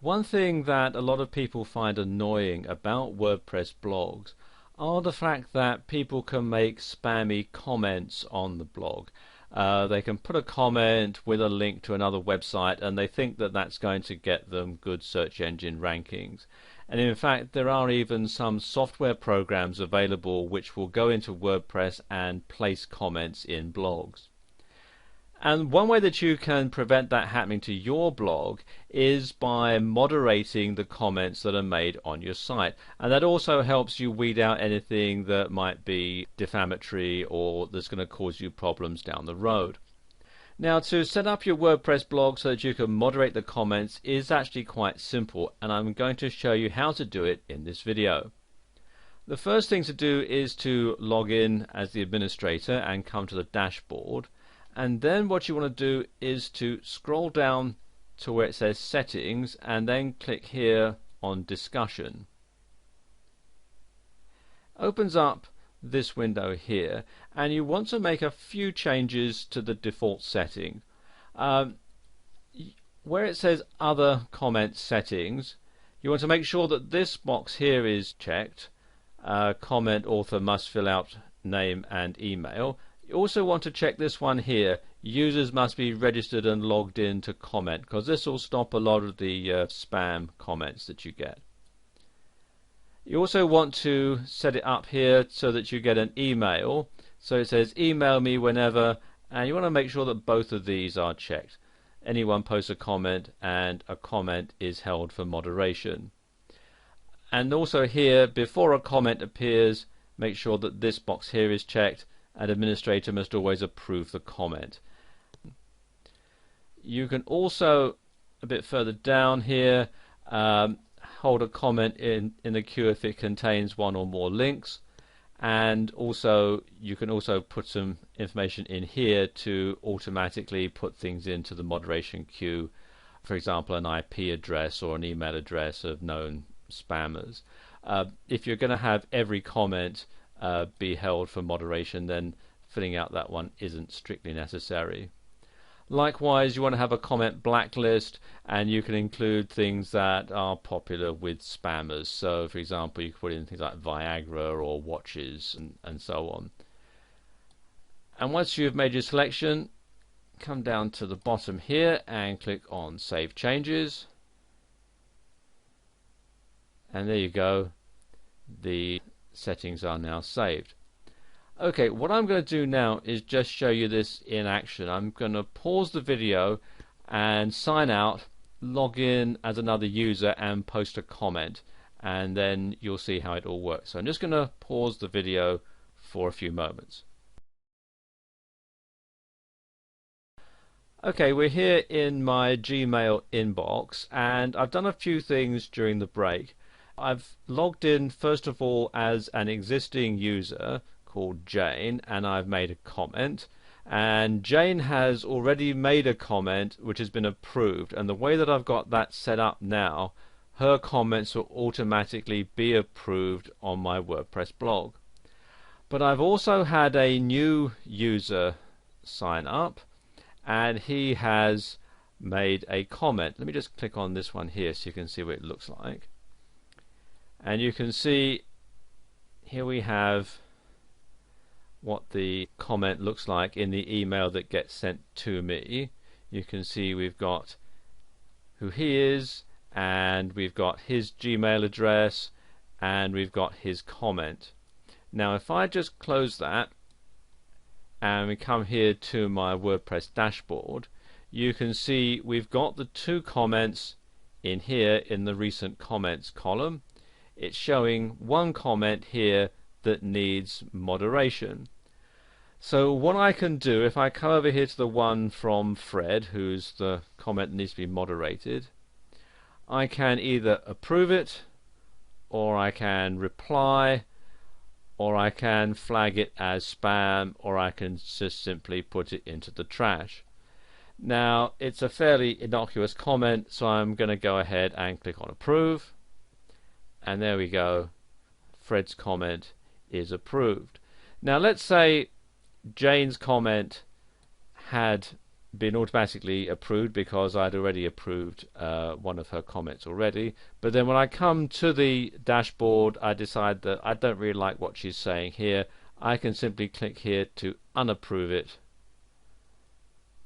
One thing that a lot of people find annoying about WordPress blogs are the fact that people can make spammy comments on the blog. They can put a comment with a link to another website and they think that that's going to get them good search engine rankings. And in fact, there are even some software programs available which will go into WordPress and place comments in blogs. And one way that you can prevent that happening to your blog is by moderating the comments that are made on your site. And that also helps you weed out anything that might be defamatory or that's going to cause you problems down the road. Now, to set up your WordPress blog so that you can moderate the comments is actually quite simple, and I'm going to show you how to do it in this video. The first thing to do is to log in as the administrator and come to the dashboard. And then what you want to do is to scroll down to where it says settings and then click here on discussion. Opens up this window here, and you want to make a few changes to the default setting. Where it says other comment settings, you want to make sure that this box here is checked. Comment author must fill out name and email. You also want to check this one here, users must be registered and logged in to comment, because this will stop a lot of the spam comments that you get. You also want to set it up here so that you get an email. So it says email me whenever, and you want to make sure that both of these are checked. Anyone posts a comment and a comment is held for moderation. And also here, before a comment appears, make sure that this box here is checked, and administrator must always approve the comment. You can also, a bit further down here, hold a comment in the queue if it contains one or more links, and also you can also put some information in here to automatically put things into the moderation queue, for example an IP address or an email address of known spammers. If you're going to have every comment be held for moderation, then filling out that one isn't strictly necessary. Likewise, you want to have a comment blacklist, and you can include things that are popular with spammers. So for example, you can put in things like Viagra or watches and so on. And once you've made your selection, come down to the bottom here and click on Save Changes, and there you go, the settings are now saved. Okay, what I'm going to do now is just show you this in action. I'm going to pause the video and sign out, log in as another user and post a comment, and then you'll see how it all works. So I'm just going to pause the video for a few moments. Okay, we're here in my Gmail inbox, and I've done a few things during the break. I've logged in first of all as an existing user called Jane, and I've made a comment, and Jane has already made a comment which has been approved, and the way that I've got that set up now, her comments will automatically be approved on my WordPress blog. But I've also had a new user sign up, and he has made a comment. Let me just click on this one here so you can see what it looks like. And you can see here we have what the comment looks like in the email that gets sent to me. You can see we've got who he is, and we've got his Gmail address, and we've got his comment. Now if I just close that and we come here to my WordPress dashboard, you can see we've got the two comments in here in the recent comments column. It's showing one comment here that needs moderation. So what I can do, if I come over here to the one from Fred, who's the comment that needs to be moderated, I can either approve it, or I can reply, or I can flag it as spam, or I can just simply put it into the trash. Now it's a fairly innocuous comment, so I'm going to go ahead and click on approve, and there we go, Fred's comment is approved. Now let's say Jane's comment had been automatically approved because I'd already approved one of her comments already. But then when I come to the dashboard, I decide that I don't really like what she's saying here. I can simply click here to unapprove it,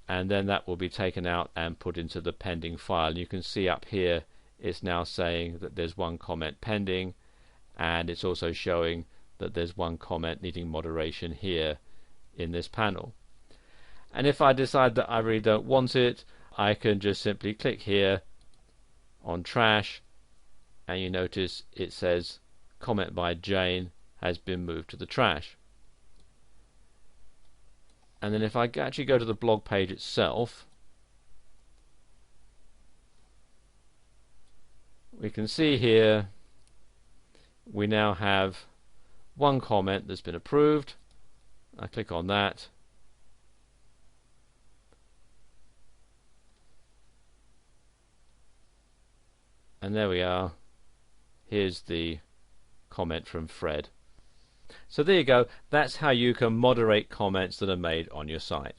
and then that will be taken out and put into the pending file. You can see up here it's now saying that there's one comment pending, and it's also showing that there's one comment needing moderation here in this panel. And if I decide that I really don't want it, I can just simply click here on trash, and you notice it says comment by Jane has been moved to the trash. And then if I actually go to the blog page itself, we can see here we now have one comment that's been approved. I click on that, and there we are. Here's the comment from Fred. So there you go. That's how you can moderate comments that are made on your site.